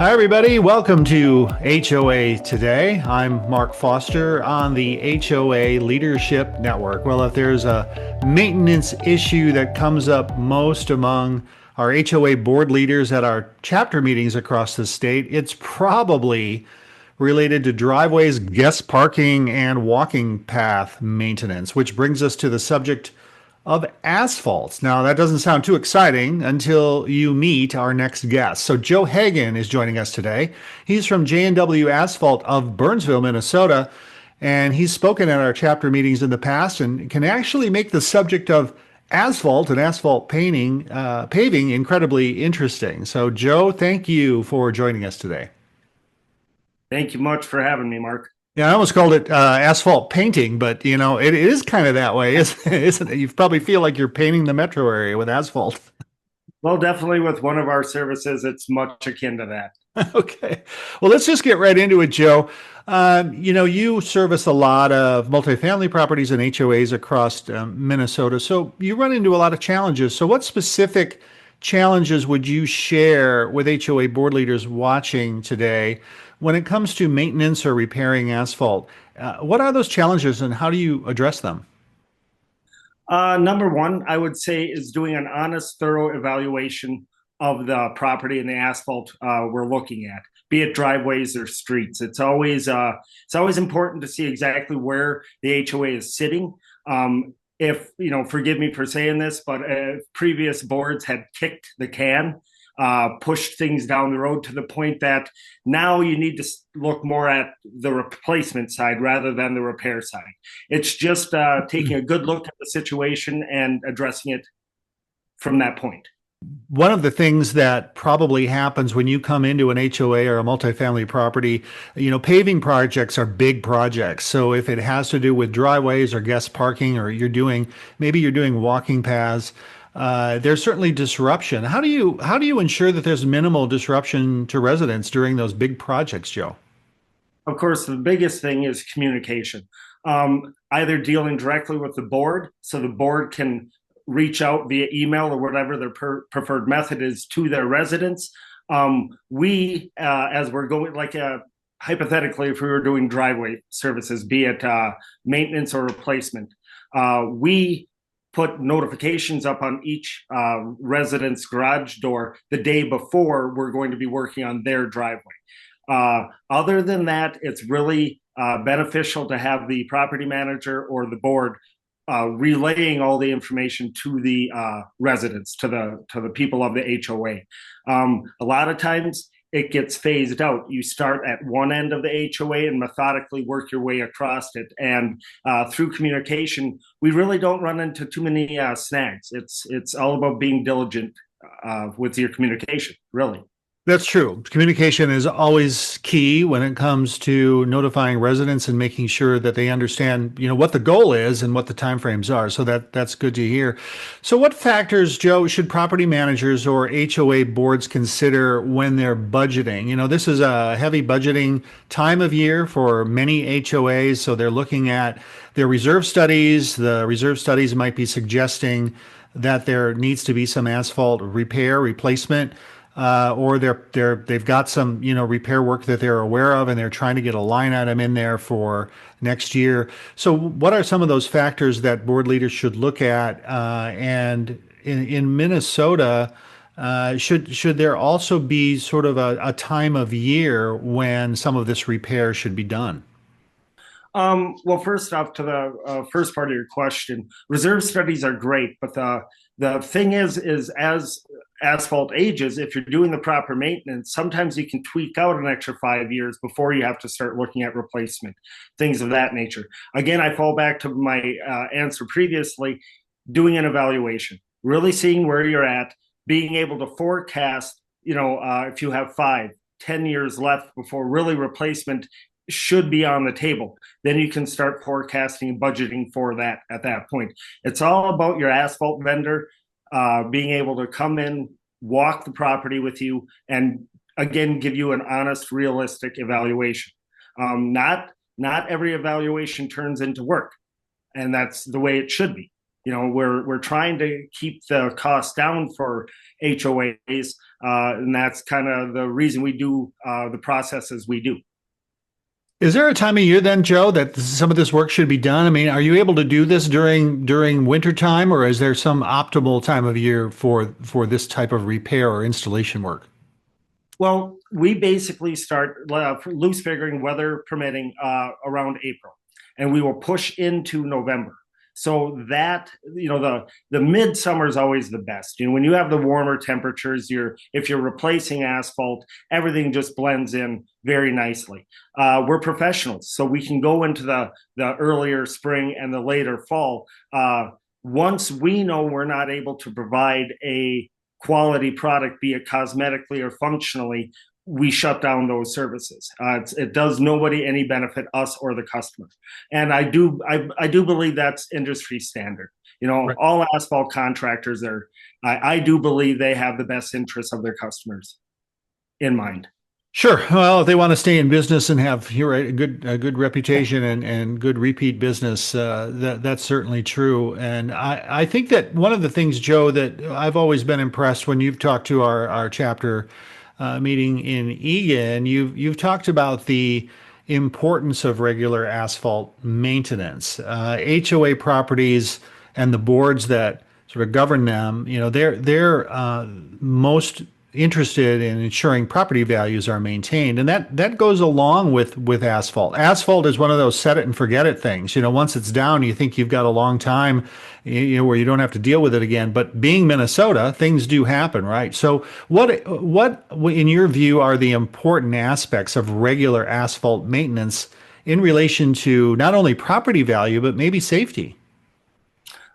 Hi, everybody. Welcome to HOA Today. I'm Mark Foster on the HOA Leadership Network. Well, if there's a maintenance issue that comes up most among our HOA board leaders at our chapter meetings across the state, it's probably related to driveways, guest parking, and walking path maintenance, which brings us to the subject of asphalt. Now, that doesn't sound too exciting until you meet our next guest. So, Joe Hagen is joining us today. He's from J&W Asphalt of Burnsville, Minnesota, and he's spoken at our chapter meetings in the past and can actually make the subject of asphalt and asphalt paving incredibly interesting. So, Joe, thank you for joining us today. Thank you much for having me, Mark. Yeah, I almost called it asphalt painting, but it is kind of that way, isn't it? You probably feel like you're painting the metro area with asphalt. Well, definitely with one of our services, it's much akin to that. Okay. Well, let's just get right into it, Joe. You service a lot of multifamily properties and HOAs across Minnesota, so you run into a lot of challenges. So, what specific challenges would you share with HOA board leaders watching today when it comes to maintenance or repairing asphalt? What are those challenges and how do you address them? Number one, I would say, is doing an honest, thorough evaluation of the property and the asphalt we're looking at, be it driveways or streets. It's always important to see exactly where the HOA is sitting. If forgive me for saying this, but previous boards had kicked the can, pushed things down the road to the point that now you need to look more at the replacement side rather than the repair side. It's just taking a good look at the situation and addressing it from that point. One of the things that probably happens when you come into an HOA or a multifamily property, paving projects are big projects. So if it has to do with driveways or guest parking, or maybe you're doing walking paths, there's certainly disruption. How do you ensure that there's minimal disruption to residents during those big projects, Joe? Of course, the biggest thing is communication. Either dealing directly with the board so the board can reach out via email or whatever their preferred method is to their residents. As we're going, hypothetically, if we were doing driveway services, be it maintenance or replacement, we put notifications up on each resident's garage door the day before we're going to be working on their driveway. Other than that, it's really beneficial to have the property manager or the board relaying all the information to the residents, to the people of the HOA. A lot of times it gets phased out. You start at one end of the HOA and methodically work your way across it. And through communication, we really don't run into too many snags. It's all about being diligent with your communication, really. That's true. Communication is always key when it comes to notifying residents and making sure that they understand, what the goal is and what the timeframes are. So that's good to hear. So what factors, Joe, should property managers or HOA boards consider when they're budgeting? This is a heavy budgeting time of year for many HOAs. So they're looking at their reserve studies. The reserve studies might be suggesting that there needs to be some asphalt replacement, or they've got some repair work that they're aware of, and they're trying to get a line item in there for next year. So, what are some of those factors that board leaders should look at? And in Minnesota, should there also be sort of a time of year when some of this repair should be done? Well, first off, to the first part of your question, reserve studies are great, but the thing is as asphalt ages, if you're doing the proper maintenance, sometimes you can tweak out an extra 5 years before you have to start looking at replacement, things of that nature. Again, I fall back to my answer previously, doing an evaluation, really seeing where you're at, being able to forecast, if you have 5, 10 years left before really replacement should be on the table. Then you can start forecasting and budgeting for that at that point. It's all about your asphalt vendor being able to come in, walk the property with you, and again, give you an honest, realistic evaluation. Not every evaluation turns into work, and that's the way it should be. We're trying to keep the costs down for HOAs. And that's kind of the reason we do the processes we do. Is there a time of year then, Joe, that some of this work should be done? I mean, are you able to do this during winter time, or is there some optimal time of year for this type of repair or installation work? Well, we basically start loose figuring, weather permitting, around April, and we will push into November. So that the midsummer is always the best. When you have the warmer temperatures, if you're replacing asphalt, everything just blends in very nicely. We're professionals, so we can go into the earlier spring and the later fall. Once we know we're not able to provide a quality product, be it cosmetically or functionally, we shut down those services. It does nobody any benefit, us or the customer. And I do believe that's industry standard. Right. All asphalt contractors are. I do believe they have the best interests of their customers in mind. Sure. Well, if they want to stay in business and have, you're right, a good reputation and good repeat business, that's certainly true. And I think that one of the things, Joe, that I've always been impressed when you've talked to our chapter meeting in Egan, you've talked about the importance of regular asphalt maintenance. HOA properties and the boards that sort of govern them, they're most interested in ensuring property values are maintained, and that goes along with asphalt. Asphalt is one of those set it and forget it things. Once it's down, you think you've got a long time, where you don't have to deal with it again. But being Minnesota, things do happen, right? So, what in your view are the important aspects of regular asphalt maintenance in relation to not only property value but maybe safety?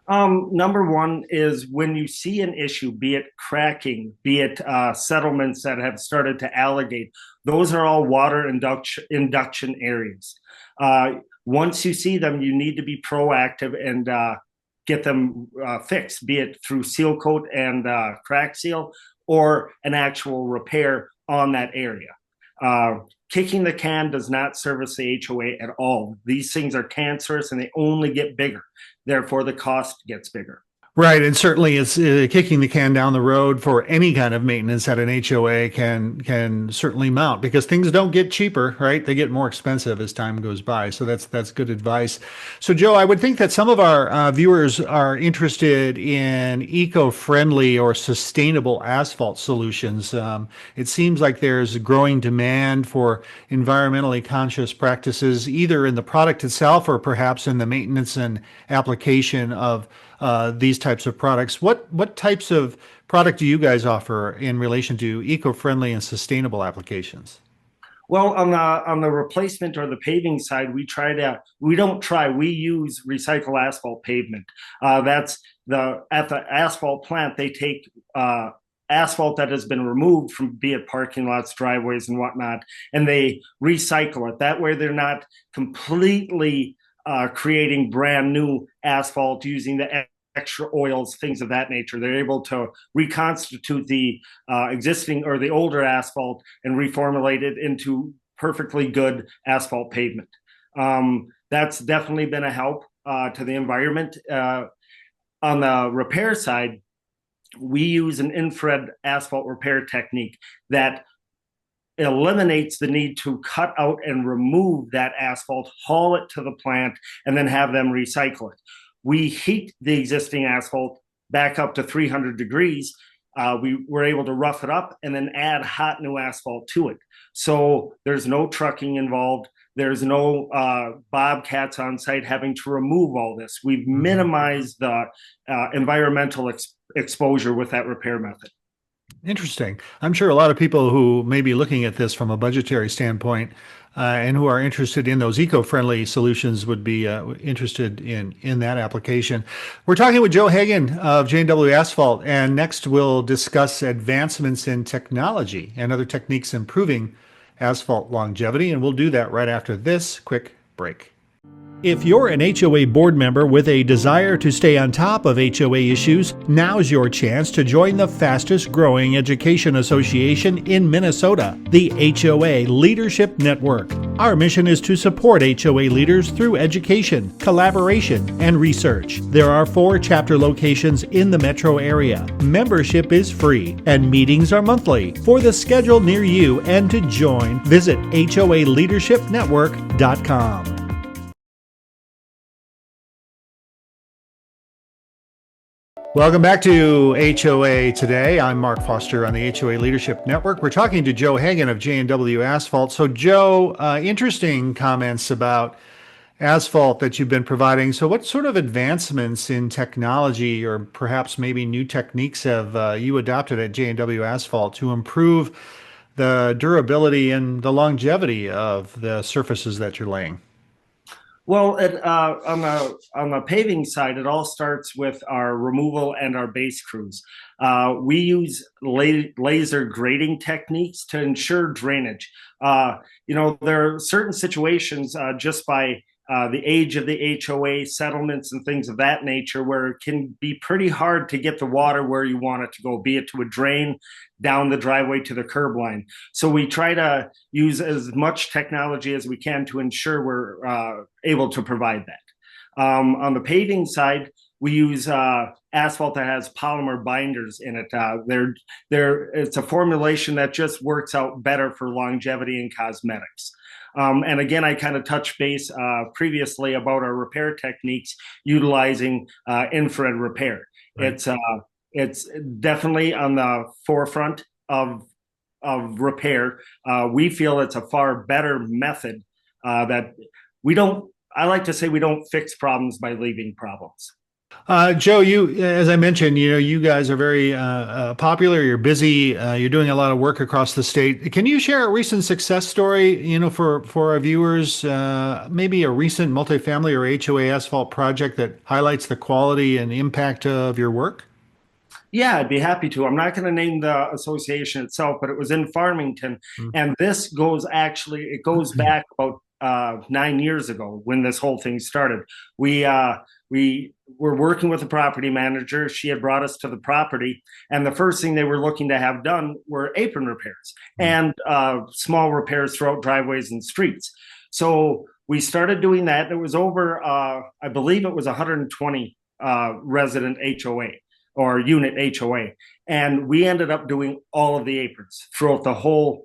Number one is when you see an issue, be it cracking, be it settlements that have started to alligate, those are all water induction areas. Once you see them, you need to be proactive and get them fixed, be it through seal coat and crack seal or an actual repair on that area. Kicking the can does not service the HOA at all. These things are cancerous and they only get bigger. Therefore, the cost gets bigger. Right, and certainly it's kicking the can down the road for any kind of maintenance at an HOA can certainly mount because things don't get cheaper, right? They get more expensive as time goes by. So that's good advice. So Joe, I would think that some of our viewers are interested in eco-friendly or sustainable asphalt solutions. It seems like there's a growing demand for environmentally conscious practices, either in the product itself or perhaps in the maintenance and application of these types of products. What types of product do you guys offer in relation to eco-friendly and sustainable applications? Well, on the replacement or the paving side, we use recycle asphalt pavement. That's at the asphalt plant, they take asphalt that has been removed from, be it parking lots, driveways, and whatnot, and they recycle it. That way, they're not completely creating brand new asphalt using the extra oils, things of that nature. They're able to reconstitute the existing or the older asphalt and reformulate it into perfectly good asphalt pavement. That's definitely been a help to the environment. On the repair side, we use an infrared asphalt repair technique that eliminates the need to cut out and remove that asphalt, haul it to the plant, and then have them recycle it. We heat the existing asphalt back up to 300 degrees. We were able to rough it up and then add hot new asphalt to it. So there's no trucking involved. There's no bobcats on site having to remove all this. We've minimized the environmental exposure with that repair method. Interesting. I'm sure a lot of people who may be looking at this from a budgetary standpoint and who are interested in those eco-friendly solutions would be interested in that application. We're talking with Joe Hagen of J&W Asphalt, and next we'll discuss advancements in technology and other techniques improving asphalt longevity, and we'll do that right after this quick break. If you're an HOA board member with a desire to stay on top of HOA issues, now's your chance to join the fastest growing education association in Minnesota, the HOA Leadership Network. Our mission is to support HOA leaders through education, collaboration, and research. There are 4 chapter locations in the metro area. Membership is free, and meetings are monthly. For the schedule near you and to join, visit HOALeadershipNetwork.com. Welcome back to HOA Today. I'm Mark Foster on the HOA Leadership Network. We're talking to Joe Hagen of J&W Asphalt. So Joe, interesting comments about asphalt that you've been providing. So what sort of advancements in technology or perhaps maybe new techniques have you adopted at J&W Asphalt to improve the durability and the longevity of the surfaces that you're laying? Well, on the paving side, it all starts with our removal and our base crews. We use laser grading techniques to ensure drainage. There are certain situations just by the age of the HOA settlements and things of that nature where it can be pretty hard to get the water where you want it to go, be it to a drain, down the driveway to the curb line. So we try to use as much technology as we can to ensure we're able to provide that. On the paving side, we use asphalt that has polymer binders in it. It's a formulation that just works out better for longevity and cosmetics. And again, I kind of touched base previously about our repair techniques utilizing infrared repair. Right. It's definitely on the forefront of repair. We feel it's a far better method that I like to say we don't fix problems by leaving problems. Joe, as I mentioned, you guys are very popular. You're busy. You're doing a lot of work across the state. Can you share a recent success story, for our viewers, maybe a recent multifamily or HOA asphalt project that highlights the quality and impact of your work? Yeah, I'd be happy to. I'm not going to name the association itself, but it was in Farmington. And this goes back about 9 years ago when this whole thing started. We were working with a property manager. She had brought us to the property, and the first thing they were looking to have done were apron repairs and small repairs throughout driveways and streets. So we started doing that. It was over, I believe it was 120 resident HOA or unit HOA. And we ended up doing all of the aprons throughout the whole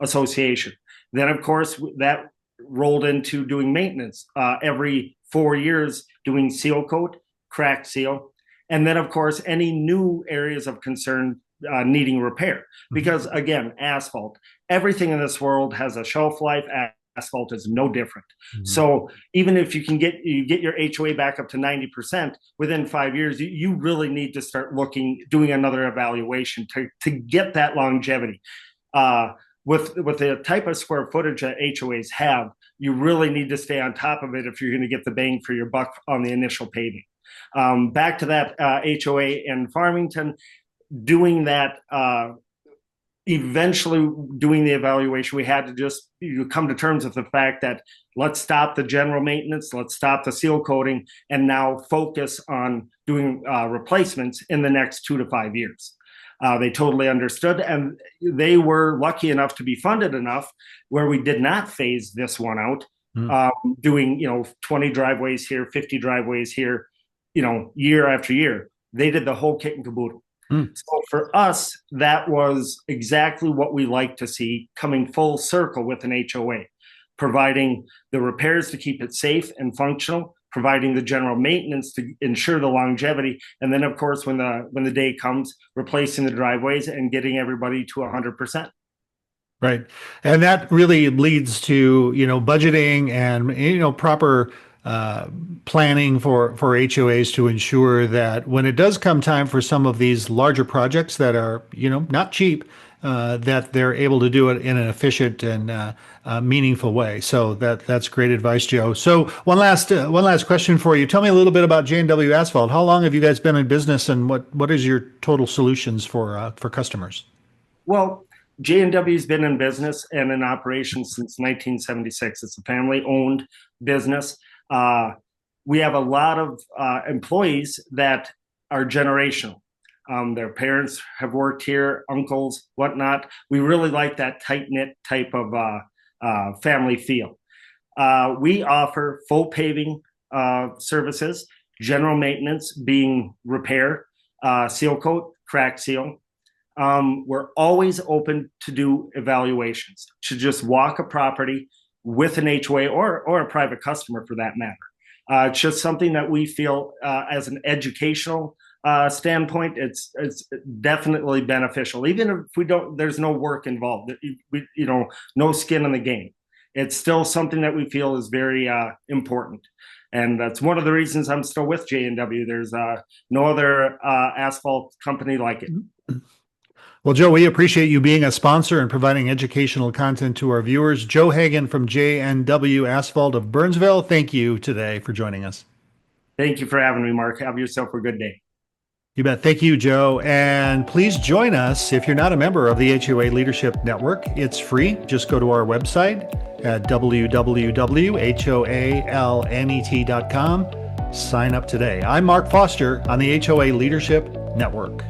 association. Then, of course, that rolled into doing maintenance every 4 years, doing seal coat, crack seal, and then, of course, any new areas of concern needing repair. Because, again, asphalt, everything in this world has a shelf life. Asphalt is no different. Mm-hmm. So even if you get your HOA back up to 90% within 5 years, you really need to start doing another evaluation to get that longevity. With the type of square footage that HOAs have, you really need to stay on top of it if you're going to get the bang for your buck on the initial paving. Back to that HOA in Farmington, doing that, eventually doing the evaluation, we had to just come to terms with the fact that let's stop the general maintenance, let's stop the seal coating, and now focus on doing replacements in the next 2 to 5 years. They totally understood, and they were lucky enough to be funded enough where we did not phase this one out, doing 20 driveways here, 50 driveways here, year after year. They did the whole kit and caboodle. So for us, that was exactly what we like to see coming full circle with an HOA, providing the repairs to keep it safe and functional, providing the general maintenance to ensure the longevity, and then, of course, when the day comes, replacing the driveways and getting everybody to 100%. Right, and that really leads to budgeting and proper planning for HOAs to ensure that when it does come time for some of these larger projects that are not cheap, that they're able to do it in an efficient and meaningful way. So that's great advice, Joe. So one last question for you. Tell me a little bit about J&W Asphalt. How long have you guys been in business, and what is your total solutions for customers? Well, J&W's been in business and in operation since 1976. It's a family-owned business. We have a lot of employees that are generational. Their parents have worked here, uncles, whatnot. We really like that tight-knit type of family feel. We offer full paving services, general maintenance being repair, seal coat, crack seal. We're always open to do evaluations, to just walk a property with an HOA or a private customer for that matter. It's just something that we feel as an educational standpoint, it's definitely beneficial. Even if we don't, there's no work involved, no skin in the game. It's still something that we feel is very important. And that's one of the reasons I'm still with J&W. There's no other asphalt company like it. Well, Joe, we appreciate you being a sponsor and providing educational content to our viewers. Joe Hagen from J&W Asphalt of Burnsville, thank you today for joining us. Thank you for having me, Mark. Have yourself a good day. You bet. Thank you, Joe. And please join us if you're not a member of the HOA Leadership Network. It's free. Just go to our website at www.hoalnet.com. Sign up today. I'm Mark Foster on the HOA Leadership Network.